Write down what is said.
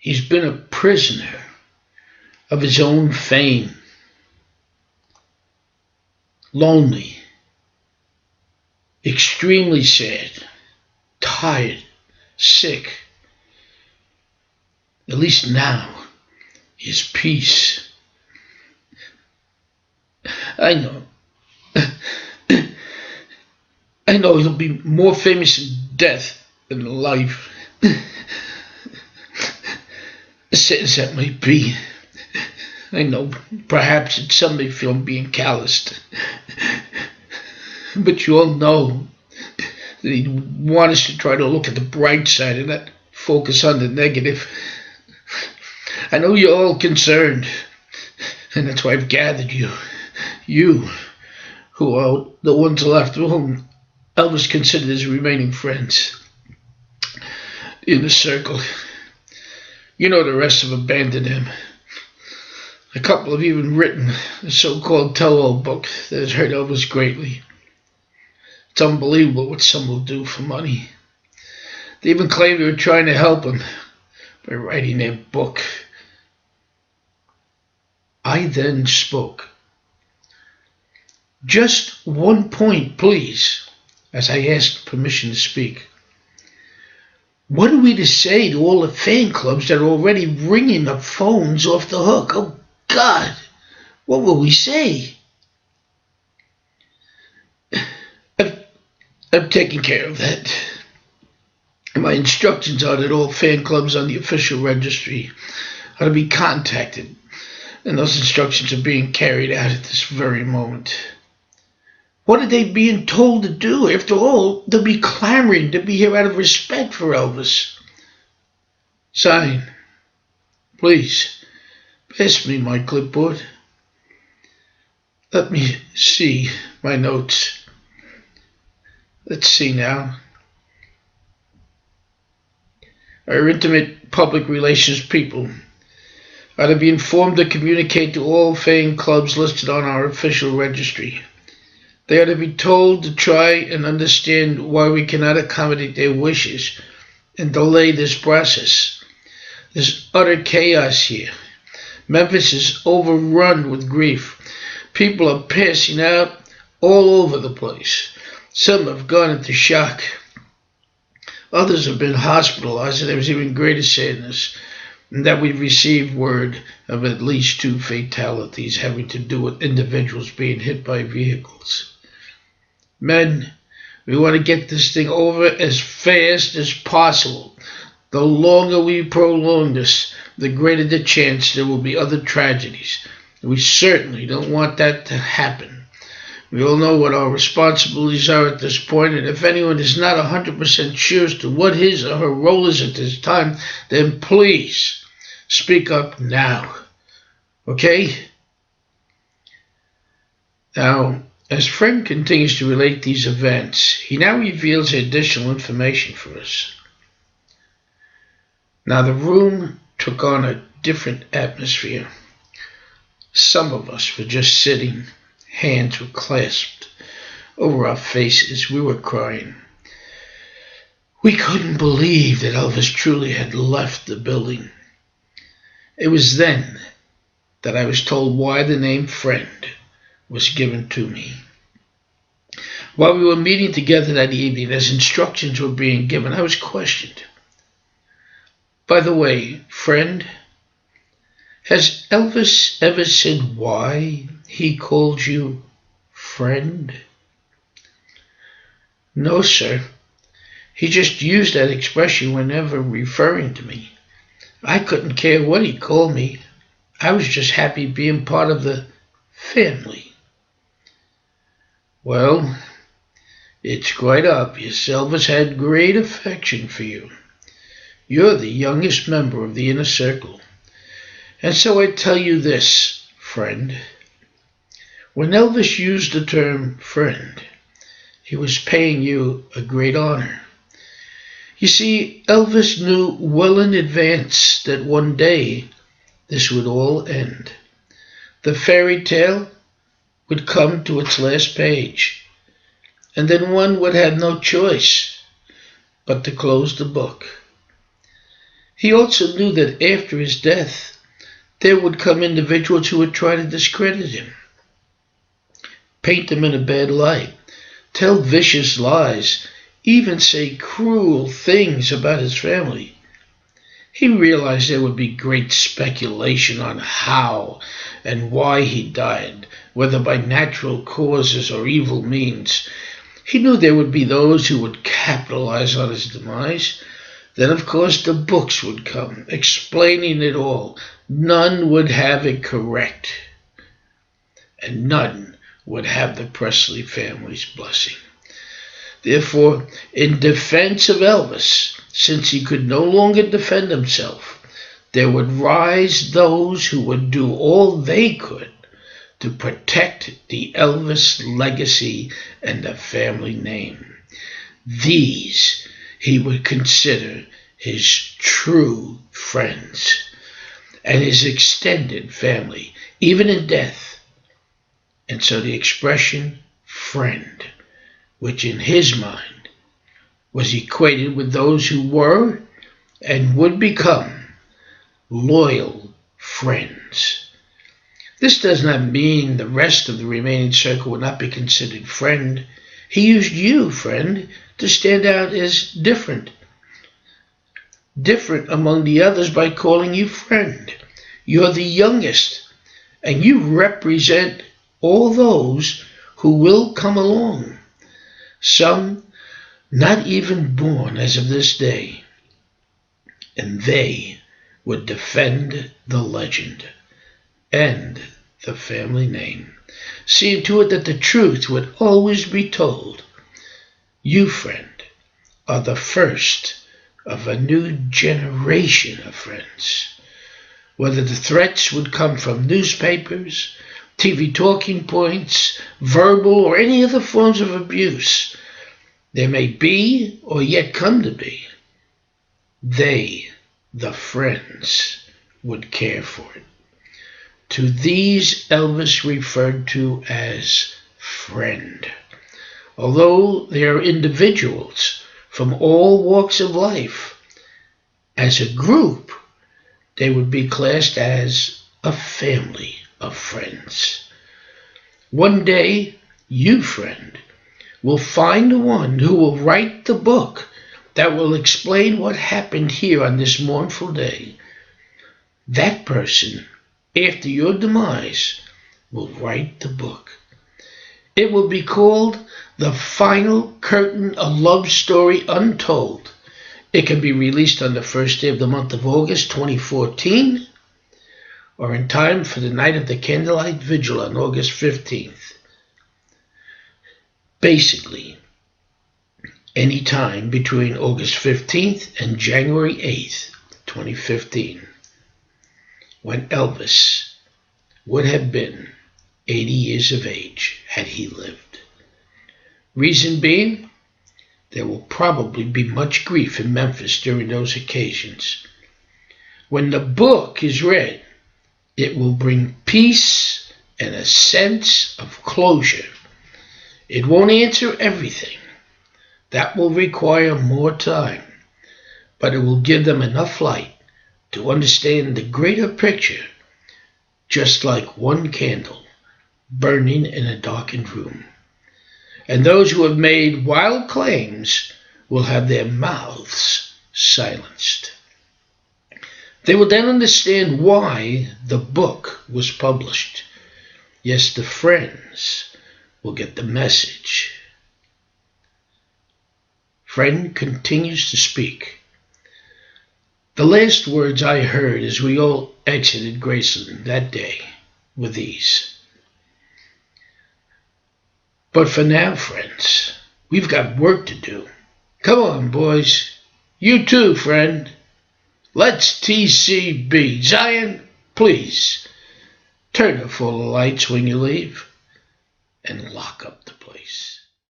He's been a prisoner of his own fame. Lonely, extremely sad, tired, sick. At least now, he has peace. I know. I know he'll be more famous in death than in life. Sad as that might be, I know perhaps it some may feel I'm being calloused. But you all know that he'd want us to try to look at the bright side and not focus on the negative. I know you're all concerned, and that's why I've gathered you. You, who are the ones left whom Elvis considered his remaining friends. In the circle. You know the rest have abandoned him. A couple have even written a so-called tell-all book that has hurt Elvis greatly. It's unbelievable what some will do for money. They even claim they were trying to help him by writing their book. I then spoke. Just one point, please, as I asked permission to speak. What are we to say to all the fan clubs that are already ringing the phones off the hook? Oh, God, what will we say? I've taken care of that. My instructions are that all fan clubs on the official registry are to be contacted, and those instructions are being carried out at this very moment. What are they being told to do? After all, they'll be clamoring to be here out of respect for Elvis. Sign. Please, pass me my clipboard. Let me see my notes. Let's see now. Our intimate public relations people are to be informed to communicate to all fan clubs listed on our official registry. They are to be told to try and understand why we cannot accommodate their wishes and delay this process. There's utter chaos here. Memphis is overrun with grief. People are passing out all over the place. Some have gone into shock. Others have been hospitalized, and there was even greater sadness that we've received word of at least 2 fatalities having to do with individuals being hit by vehicles. Men, we want to get this thing over as fast as possible. The longer we prolong this, the greater the chance there will be other tragedies. We certainly don't want that to happen. We all know what our responsibilities are at this point, and if anyone is not 100% sure as to what his or her role is at this time, then please speak up now. Okay? Now, as Frank continues to relate these events, he now reveals additional information for us. Now, the room took on a different atmosphere. Some of us were just sitting, hands were clasped over our faces. We were crying. We couldn't believe that Elvis truly had left the building. It was then that I was told why the name Friend was given to me. While we were meeting together that evening, as instructions were being given, I was questioned. By the way, Friend, has Elvis ever said why he called you Friend? No, sir. He just used that expression whenever referring to me. I couldn't care what he called me. I was just happy being part of the family. Well, it's quite obvious Elvis had great affection for you. You're the youngest member of the inner circle. And so I tell you this, Friend. When Elvis used the term friend, he was paying you a great honor. You see, Elvis knew well in advance that one day this would all end. The fairy tale would come to its last page, and then one would have no choice but to close the book. He also knew that after his death, there would come individuals who would try to discredit him, paint him in a bad light, tell vicious lies, even say cruel things about his family. He realized there would be great speculation on how and why he died, whether by natural causes or evil means. He knew there would be those who would capitalize on his demise. Then, of course, the books would come, explaining it all. None would have it correct, and none would have the Presley family's blessing. Therefore, in defense of Elvis, since he could no longer defend himself, there would rise those who would do all they could to protect the Elvis legacy and the family name. These he would consider his true friends and his extended family, even in death. And so the expression friend, which in his mind was equated with those who were and would become loyal friends. This does not mean the rest of the remaining circle would not be considered friend. He used you, friend, to stand out as different among the others by calling you friend. You're the youngest, and you represent all those who will come along. Some not even born as of this day, and they would defend the legend and the family name, seeing to it that the truth would always be told. You, friend, are the first of a new generation of friends. Whether the threats would come from newspapers, TV talking points, verbal, or any other forms of abuse there may be or yet come to be, they, the friends, would care for it. To these Elvis referred to as friend. Although they are individuals from all walks of life, as a group, they would be classed as a family of friends. One day, you, friend, will find the one who will write the book that will explain what happened here on this mournful day. That person, after your demise, will write the book. It will be called The Final Curtain, a Love Story Untold. It can be released on the first day of the month of August 2014, or in time for the night of the candlelight vigil on August 15th. Basically, any time between August 15th and January 8th, 2015, when Elvis would have been 80 years of age had he lived. Reason being, there will probably be much grief in Memphis during those occasions. When the book is read, it will bring peace and a sense of closure. It won't answer everything. That will require more time, but it will give them enough light to understand the greater picture, just like one candle burning in a darkened room. And those who have made wild claims will have their mouths silenced. They will then understand why the book was published. Yes, the friends will get the message. Friend continues to speak. The last words I heard as we all exited Graceland that day were these. But for now, friends, we've got work to do. Come on, boys. You too, friend. Let's TCB. Zion, please, turn off all the lights when you leave and lock up the place.